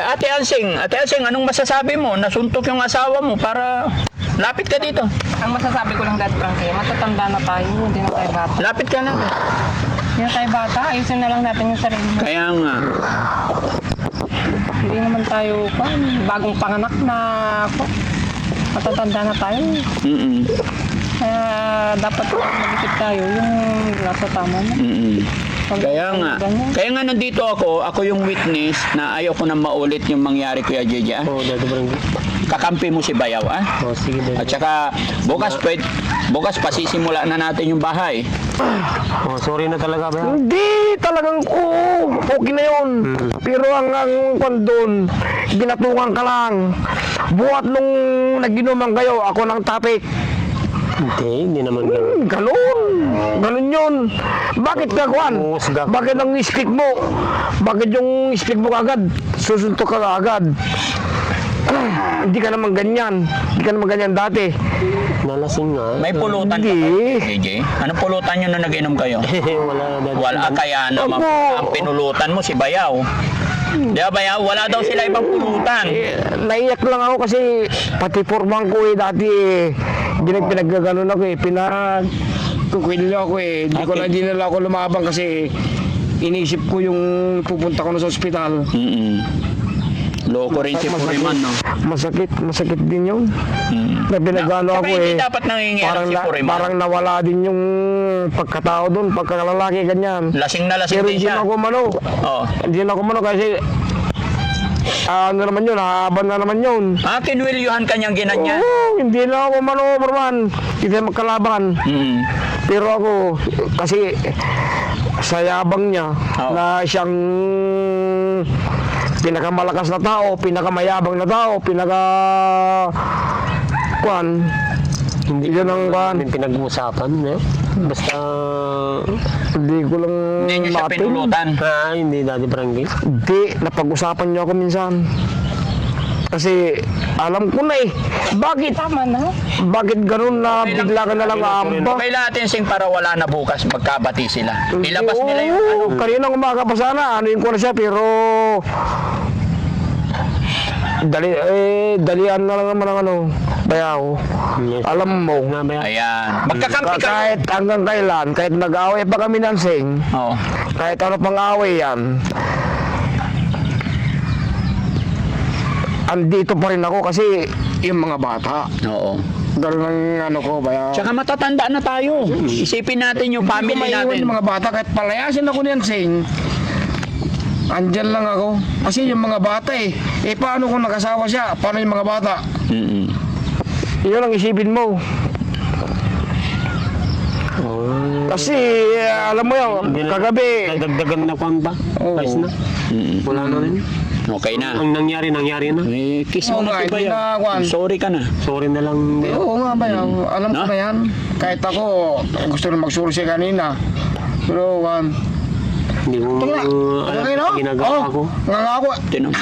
Ate Ansing, anong masasabi mo? Nasuntok yung asawa mo para lapit ka dito. Ang masasabi ko lang dati, Frankie, matatanda na tayo, hindi na tayo bata. Lapit ka na. Hindi na tayo bata, ayusin na lang natin yung sarili mo. Kaya nga. Hindi naman tayo, bagong panganak na ako. Matatanda na tayo. Kaya dapat mag-isip tayo yung nasa tama mo. Kaya nga nandito ako yung witness na ayaw ko na maulit yung mangyari, Kuya JJ. Oo, Dati Barangay. Kakampi mo si Bayaw, Oo, sige din. At saka bukas pasisimula na natin yung bahay. Oh, sorry na talaga ba? Hindi, talagang okay na yun. Pero ang doon, binatungan ka lang. Buhat nung naginuman kayo, ako ng topic. Hindi naman ganun. Ganun yun. Bakit ka, Kwan? Bakit ang speak mo? Bakit yung speak mo agad? Susuntok ka agad. Hindi ka naman ganyan. Hindi ka naman ganyan dati. Nalasing nga. May pulutan ka ba, Hindi. JJ? Anong pulutan nyo na nag-inom kayo? Wala Dati. Wala, kaya naman Opo. ang pinulutan mo si Bayaw. Di ba, Bayaw? Wala daw sila ibang pulutan. Naiyak lang ako kasi pati formang ko dati pinaggaganon ako kukwilyo ako Hindi ko na dinala ako lumabang kasi inisip ko yung pupunta ko na sa ospital. Loko rin si Puriman, no? Masakit din yun. Na pinagano ako Hindi dapat nangingialam si Puriman. parang nawala din yung pagkatao doon, pagkalalaki ganyan. Lasing na lasing Pero din hindi siya. na ako mano. Oh. Hindi na ako mano kasi ano naman yun, hahaban na naman yun. Kinwilyuhan kanyang ginanya. Oo, hindi na ako mano, Barman. Hindi na magkalaban. Pero ako, kasi sa yabang niya, na siyang pinakamalakas na tao, pinakamayabang na tao, Hindi yun ang namin pinag-uusapan. Basta hindi ko lang Hindi nyo siya pinulutan. hindi Dati Barangay. Hindi, napag-usapan niyo ako minsan. Kasi alam ko na bakit? Tama na. Bakit ganun na bigla ka na lang aamba? Okay natin sing para wala na bukas magkabati sila. Ilabas nila yung Oo, kanina umaga pa sana, anuin ko na siya, pero dalian na lang naman ang Bayaw. Alam mo, Ayan. Magkakampi ka. kahit hanggang kailan, kahit nag-away pa kami ng sing, Oh. kahit ano pang away yan, andito pa rin ako kasi yung mga bata. Oo. Ganun ang ano ko, Bayaw. Tsaka matatanda na tayo. Isipin natin yung family Hindi ko maiwan natin. yung mga bata, kahit palayasin ako niyan sing, andyan lang ako. Kasi yung mga bata paano kung nakasawa siya? Paano yung mga bata? Yun ang isipin mo. Kasi alam mo yan, kagabi. Dagdagan na kwan ba? Ayos na. Wala na rin. Okay na. Ang nangyari na. Kiss mo Oo na nga, si hindi Bayaw. na, Juan. Sorry ka na. Sorry na lang. Oo nga ba yan? Alam ko No? na yan. Kahit ako, gusto na magsuri siya kanina. Pero, Hindi ko alam ginagawa ko. nga ako. Tinan mo.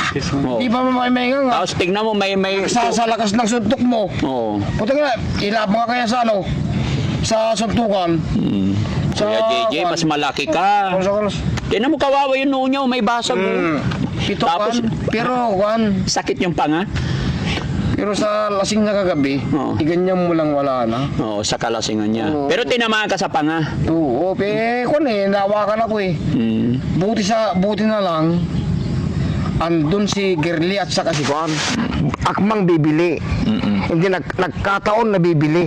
Oo. Di pa may nga. Tapos tignan mo may Sa lakas ng suntok mo. Oo. Puta nga, ilabang ka kaya sa sa suntukan. Sa, Kuya JJ, mas malaki ka. Tinan mo kawawa yung noo niya, may basag. Pito Tapos- pero Sakit yung panga. pero sa lasing na kagabi, Oo. ganyan mo lang wala na. Oo, sa kalasingan niya. Oo. Pero tinamaan ka sa panga. Oo, nawakan ako Buti na lang, andun si Girly at saka si Juan. Akmang bibili. Hindi nagkataon na bibili.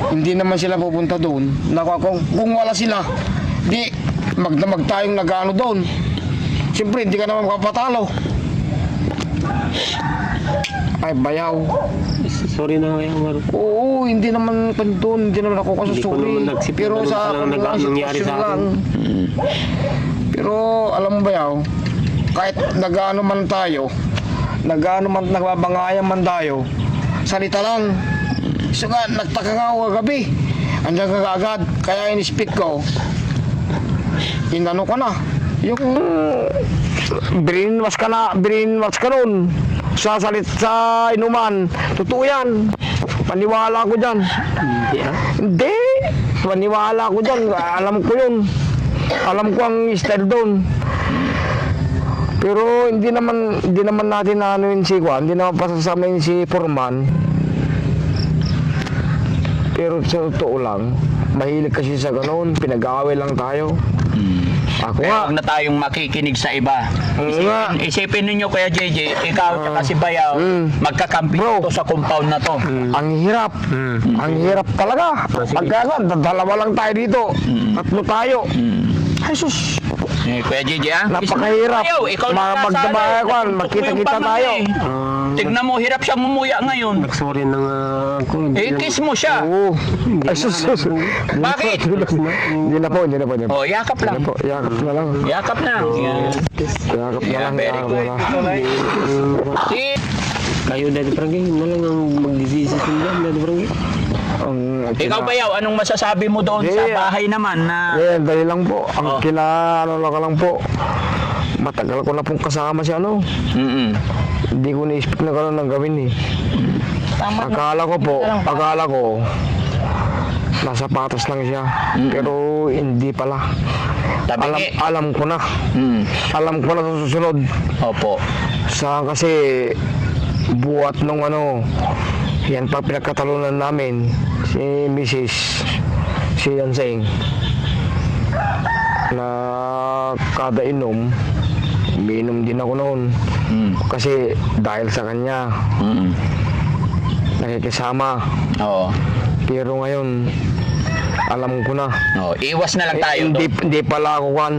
Hindi naman sila pupunta doon. Kung wala sila, di magdamag tayong nag-ano doon. Siyempre, hindi ka naman makapatalo. Ay, Bayaw. Sorry na kayo. Oo, hindi naman doon. Hindi naman ako Hindi ko kasusuri. naman nagsipin. Pero Ganun sa pa lang nangyari sa akin. Pero alam mo Bayaw, kahit nag-ano man tayo, nagbabangayan man tayo, salita lang. So nga, nagtaka nga ako kagabi. Andiyan ka agad, kaya in-speak ko. Inano ka na. Yung brainwash ka nun. Sa inuman. Totoo yan. Paniwala ko dyan. Hindi. Paniwala ko dyan. Alam ko yun. Alam ko ang style doon. Pero hindi naman natin anuin si Juan, hindi naman pasasamain si Foreman. Pero sa totoo lang, mahilig kasi sa ganoon, pinag-aaway lang tayo. Ako Kaya nga, huwag na tayong makikinig sa iba. nga. Isipin ninyo Kuya JJ, ikaw at si Bayaw, magkakampi Bro. to sa compound na to. ang hirap. Ang hirap talaga. Pagka dalawa lang tayo dito, tatlo tayo. Ay sus, Kuya JJ napakahirap. Bayaw, ikaw na Magdamay, Juan, magkita-kita tayo. Tignan mo, hirap siya mumuya ngayon. Nagsorry na nga ako. Kiss mo siya. Oo. Ay sus. Bakit? Hindi na po. Oh, yakap lang. Po, yakap na lang. Yakap na. Yakap na lang. Very yakap good. na lang. Si Kayo, Daddy Frankie, na lang ang magdidesisyon dyan, Daddy Frankie. Ikaw Bayaw, anong masasabi mo doon sa bahay naman na Dali lang po. Ang ano lang po. Matagal ko na pong kasama si ano. Hindi ko na-expect na gano'n ng gawin eh. Tama. Akala ko, nasa patas lang siya. Pero hindi pala. Tabingi? Alam ko na. Alam ko na sa susunod. Opo. Kasi buhat nung ano, yan pa pinagkatalunan namin si Mrs. si Yanseng na kada inom umiinom din ako noon kasi dahil sa kanya nakikisama. Oo. Pero ngayon alam ko na Oh, iwas na lang tayo hindi pala ako Juan,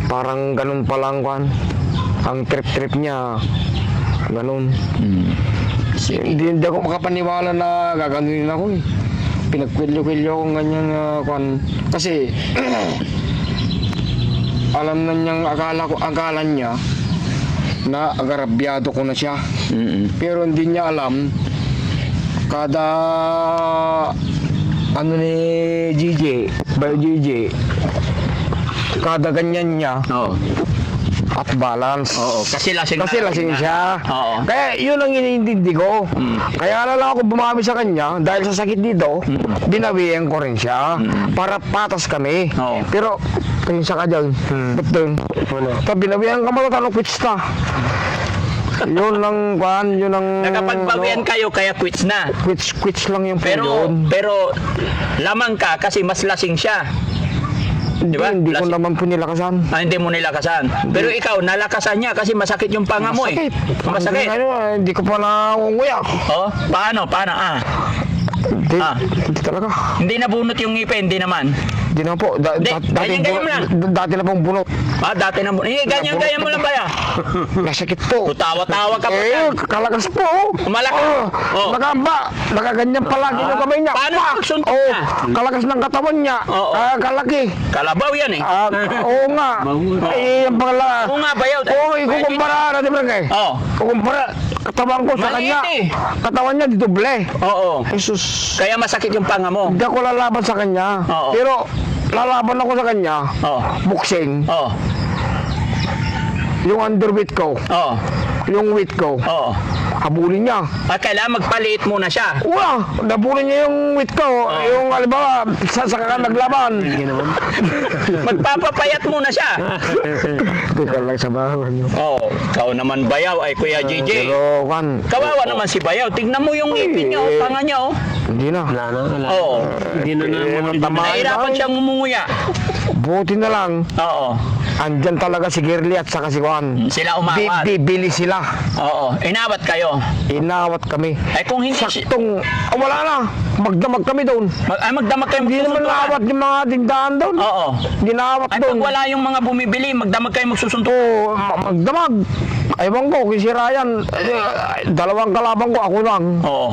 parang ganun pala ang Juan, ang trip niya ganun. Hindi ako makapaniwala na gaganunin ako eh. Pinagkwilyo-kwilyo akong ganyan Juan. Kasi alam na niyang akala niya na agarabyado ko na siya. Pero hindi niya alam kada ano ni GJ, Bayo GJ, kada ganyan niya Oo. at balance. Oo, kasi lasing siya. Oo. Kaya yun ang iniintindi ko. Kaya na lang ako bumami sa kanya dahil sa sakit dito, binawian ko rin siya para patas kami. Oo. Pero kayong sa ka dyan, ba't doon? Binawian ka mo, tanong quits na. Yun lang, Juan, yun ang... Nakapagbawian kayo kaya quits na. Quits lang yung yun. Pero lamang ka kasi mas lasing siya. Diba? Hindi ko naman po nilakasan. Hindi mo nilakasan. Pero ikaw, nalakasan niya kasi masakit yung panga mo eh. Masakit. Hindi ko pa naunguya. Oh, paano? Hindi talaga. Hindi nabunot yung ngipin, hindi naman. Hindi na po. ganyan mo lang. Dati na pong bunot. Dati na ganyan mo lang ba ya? Nasakit po. Tawa-tawa ka pa. Kalakas po. Malaki. Oh. Nakaganyan palagi yung kamay niya. Paano magsuntok niya? Kalakas ng katawan niya. Oo. Kalaki. Kalabaw yan eh. Oo nga. Yung pala. Oo nga, Bayaw. Ikukumpara natin Brangay. Oo. Kukumpara katawan ko sa Maliit kanya. eh. Katawan niya di doble. Oo. Jesus. Kaya masakit yung panga mo. Hindi ako lalaban sa kanya. Oo. Pero lalaban ako sa kanya. Oo. Boxing. Oo. Yung underweight ko. Oo. Yung weight ko. Oo. Habulin niya. Kailangan magpaliit muna siya. Nabulin niya yung weight ko. Yung halimbawa, sasaka ka naglaban. Magpapapayat muna siya. Teka lang sa bahay niyo. Oo. Ikaw naman Bayaw ay Kuya JJ. Pero, Juan. Kawawa naman si Bayaw. Tignan mo yung ngipin niya, panga niya oh. Hindi na. Wala na. Oo. Hindi na Nahirapan siyang ngumunguya. Buti na lang. Oo. Andyan talaga si Girly at saka si Juan. Sila umawat. Bibili sila. Oo. Inawat kayo. Inawat kami. Ay kung hindi Saktong, wala na. Magdamag kami doon. magdamag kayo Hindi naman magsusuntukan. nawat yung mga tindahan doon. Oo. Hindi nawat Ay doon. pag wala yung mga bumibili, magdamag kayo magsusuntukan. Oo, magdamag. Ewan ko, kung si Ryan, dalawang kalaban ko, ako lang. Oo.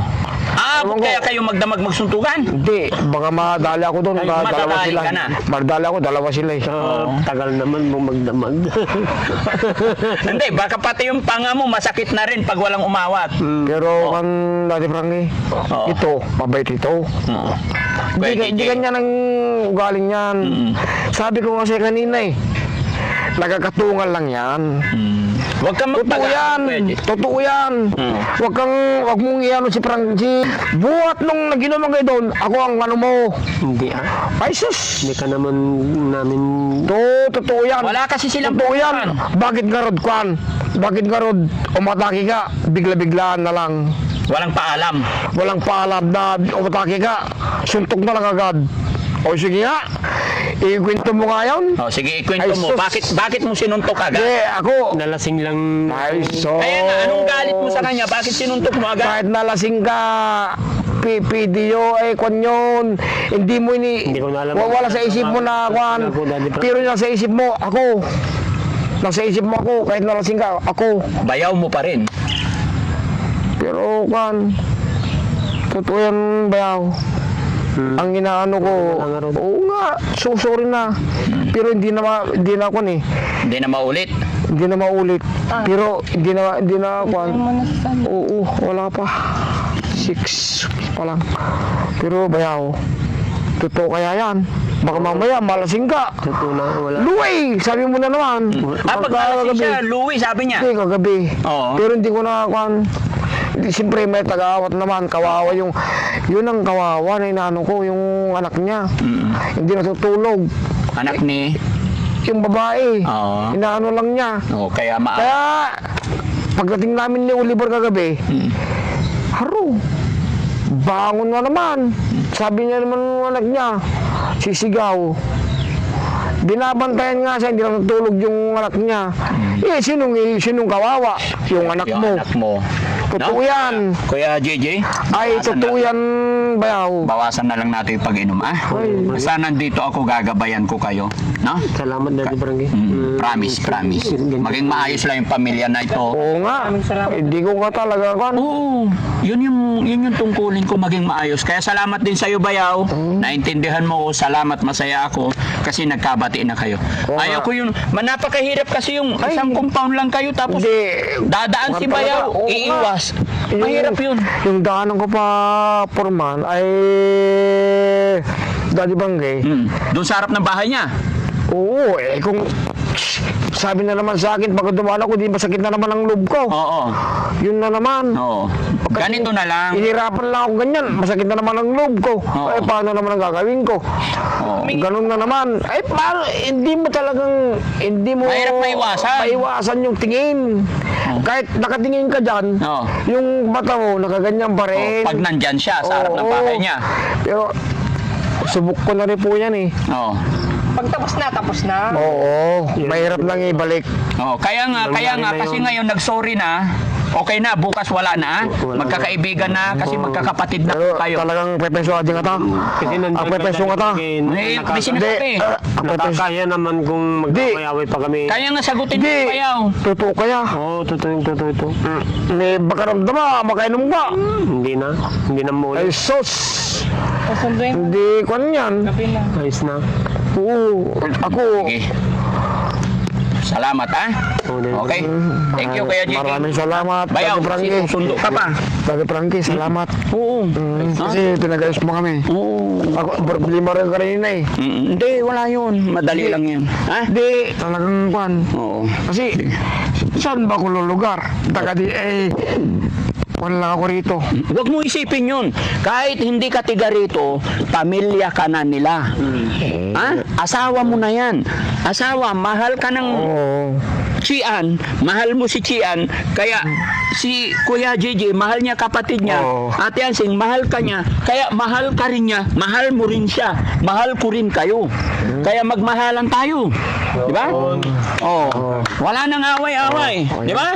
Kaya kayo magdamag magsuntukan? Hindi, baka madali ako doon. Dalawa madadali sila. ka na. Madali ako, dalawa sila eh. Tagal naman mong magdamag. Hindi, baka pati yung panga mo masakit na rin pag walang umawat. Pero ang Daddy Frankie, ito, mabait ito. Hindi ganyan ang ugaling yan. Sabi ko kasi kanina eh, nagkakatungan lang yan. Huwag kang Totoo magtaga. yan. Pwede. Totoo yan. Wag mong iano si Frankie. Buhat nung naginom kayo doon, ako ang ano mo. Hindi Ay, sus. Hindi ka naman namin... Totoo yan. Wala kasi silang Totoo yan. pupuntahan. Bakit nga rod, Kwan? Bakit nga rod, umatake ka, bigla-biglaan na lang. Walang paalam. Walang paalam na umatake ka, suntok na lang agad. O sige nga, ikwento mo nga yun. Oh, sige, ikwento Ay, mo. sus. Bakit mo sinuntok agad? Ako, Nalasing lang... ay, so... Kaya nga, anong galit mo sa kanya? Bakit sinuntok mo agad? Kahit nalasing ka, PPDO, kwan yun. Hindi mo Hindi ko na alam. wala sa isip mo na kwan. Ako, Daddy Frank. Pero nasa isip mo, ako. Nasa isip mo ako, kahit nalasing ka, ako. Bayaw mo pa rin. Pero kwan, totoo yan, bayaw. Ang inaano ko, oo nga, so sorry na. Pero hindi na kwan eh. Hindi na maulit. Hindi na maulit. Pero hindi na kwan. Ano mo nasasabi? Oo, wala pa. 6 pa lang. Pero bayaw, totoo kaya yan? Baka mamaya malasing ka. Totoo na, wala. Luwi! Sabi mo na naman. Pag nalasing siya, Louie, sabi niya. Hindi, kagabi. Oo. Pero hindi ko na kwan. Siyempre may tagawat naman, kawawa yun ang kawawa na inaano ko, yung anak niya. Hindi natutulog. Anak ni... Yung babae, Oo. inaano lang niya. Oh, kaya Kaya, pagdating namin ni Oliver kagabi, haro, bangon na naman. Sabi niya naman ng anak niya, sisigaw. Binabantayan nga siya, hindi natutulog yung anak niya. Sinong kawawa? Yung anak yung mo. anak mo. Totoo yan. Kuya JJ? Ay, bawasan totoo na- yan, bayaw. Bawasan na lang natin yung pag-inom, ah. Basta nandito ako, gagabayan ko kayo. No? Salamat, Daddy Frankie. Promise. Maging maayos lang yung pamilya na ito. Oo nga. Hindi ko ka talaga kwan. Oo, yun yung tungkulin ko, maging maayos. Kaya salamat din sa iyo, Bayaw. Naintindihan mo ko, salamat, masaya ako kasi nagkabati na kayo. Oo Ayaw nga. ko yun, napakahirap kasi yung isang compound lang kayo tapos Hindi. dadaan si Bayaw, Oo nga. iiwas. Mahirap yun. Yung daanan ko pa, Porman, ay Daddy Bangge. Doon sa harap ng bahay niya. Oo, kung sabi na naman sa akin, pag dumaan ako, di masakit na naman ang loob ko. Oo. Yun na naman. Oo. Ganito na lang. Inirapan lang ako ganyan, masakit na naman ang loob ko. Oo. Ay, paano naman ang gagawin ko? Oo. Ganun na naman. Ay, paano, hindi mo Mahirap maiwasan. maiwasan yung tingin. Kahit nakatingin ka dyan, Oo. yung mata mo, nakaganyan pa Oh, rin. pag nandyan siya sa harap ng Oo. bahay niya. Pero, subok ko na rin po yan eh. Oo. Pag tapos na. Oo, mahirap lang ibalik. Oh, kaya nga na kasi yun. ngayon nag-sorry na. Okay na, bukas wala na. Wala Magkakaibigan na kasi magkakapatid na Pero kayo. talagang pepeso ating ata. Kasi nandun Ang pepeso nga ta. May sinasabi. Ang pepeso. Nakakaya naman kung magkakayaway pa kami. Kaya nga sagutin mo Hindi. Bayaw. Totoo kaya. Oo, totoo ito. May baka ramdama, makainom ka. Hindi na Ay muli. sus. Susunduin ko Hindi ko yan. gabi na. Ayos na. Oo, ako. Okay. Salamat ha. Okay. Thank you Kuya JJ. Maraming salamat. Bayaw, Daddy Frankie. sundo ka pa. Daddy Frankie, salamat. Oo. Kasi pinag-ayos mo kami. Oo. Ako, problema rin kanina eh. Hindi, wala yun. Madali lang yan. Ha? Hindi, talagang kwan. Oo. Kasi, saan ba ako lulugar? Taga di, kwan lang ako rito. Huwag mo isipin yun. Kahit hindi ka tiga rito, pamilya ka na nila. Ha? Asawa mo na yan. Asawa, mahal ka ng Oo. Chian, mahal mo si Chian, kaya si Kuya JJ, mahal niya kapatid niya. Oo. Ate Ansing, mahal ka niya, kaya mahal ka rin niya, mahal mo rin siya, mahal ko rin kayo. Kaya magmahalan tayo. Di ba? Oh. Wala nang away-away. Di ba?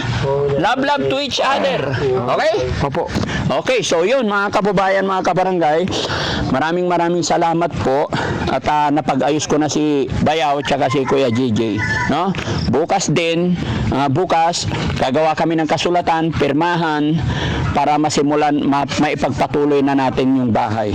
Love to each other. Okay? Opo. Okay, so yun mga kababayan, mga kabarangay, maraming salamat po at napag-ayos ko na si Bayaw at saka si Kuya JJ, no? Bukas din, bukas gagawa kami ng kasulatan, pirmahan para masimulan, maipagpatuloy na natin yung bahay.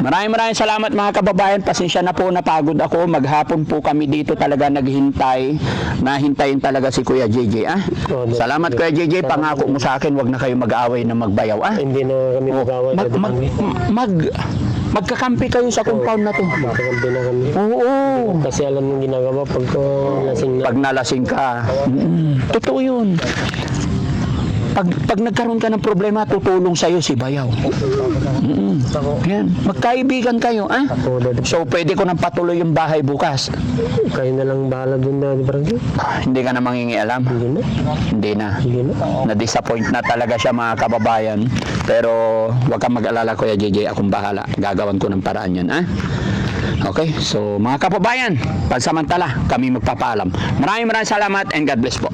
Maraming salamat mga kababayan. Pasensya na po, napagod ako. Maghapon po kami dito talaga naghintay. Nahintayin talaga si Kuya JJ. Ah? Salamat Kuya JJ. Pangako mo sa akin, wag na kayo mag-away na magbayaw. Ah? Hindi na kami mag-away. Mag, mag, mag, Magkakampi kayo sa compound na to. Makakampi na kami. Oo. Kasi alam yung ginagawa pagka lasing na. Pag nalasing ka. Totoo yun. Pag nagkaroon ka ng problema, tutulong sa'yo si Bayaw. Yan. Magkaibigan kayo, ah? Ako, Daddy. So, pwede ko nang patuloy yung bahay bukas. Kayo na lang bahala dun, Daddy Frankie. Hindi ka na mangingialam. Hindi na. Hindi na. Hindi na. Na-disappoint na talaga siya, mga kababayan. Pero, huwag kang mag-alala, Kuya JJ. Akong bahala. Gagawan ko ng paraan yan, ah? Okay, so mga kababayan, pansamantala, kami magpapaalam. Maraming salamat and God bless po.